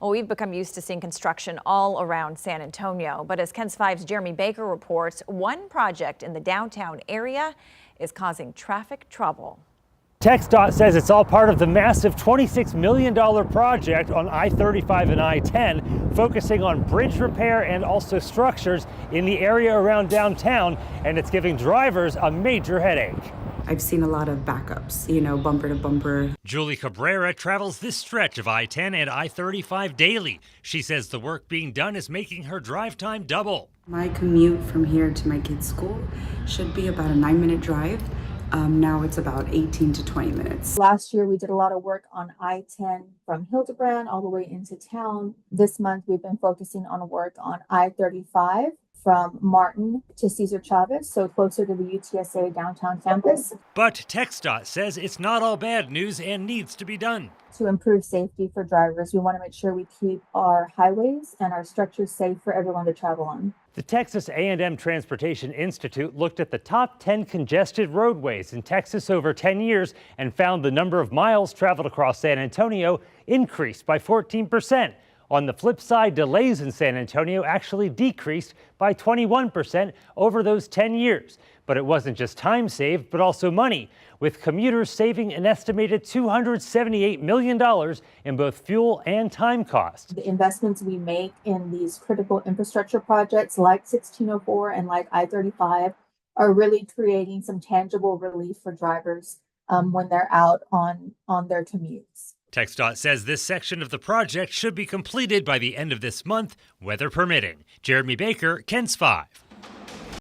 Well, we've become used to seeing construction all around San Antonio, but as KENS 5's Jeremy Baker reports, one project in the downtown area is causing traffic trouble. TxDOT says it's all part of the massive $26 million project on I-35 and I-10, focusing on bridge repair and also structures in the area around downtown, and it's giving drivers a major headache. I've seen a lot of backups, bumper to bumper. Julie Cabrera travels this stretch of I-10 and I-35 daily. She says the work being done is making her drive time double. My commute from here to my kids' school should be about a 9-minute drive. Now it's about 18 to 20 minutes. Last year, we did a lot of work on I-10 from Hildebrand all the way into town. This month, we've been focusing on work on I-35 from Martin to Cesar Chavez, so closer to the UTSA downtown campus. But TxDOT says it's not all bad news and needs to be done. To improve safety for drivers, we want to make sure we keep our highways and our structures safe for everyone to travel on. The Texas A&M Transportation Institute looked at the top 10 congested roadways in Texas over 10 years and found the number of miles traveled across San Antonio increased by 14%. On the flip side, delays in San Antonio actually decreased by 21% over those 10 years. But it wasn't just time saved, but also money, with commuters saving an estimated $278 million in both fuel and time costs. The investments we make in these critical infrastructure projects like 1604 and like I-35 are really creating some tangible relief for drivers when they're out on their commutes. TxDOT says this section of the project should be completed by the end of this month, weather permitting. Jeremy Baker, KENS 5.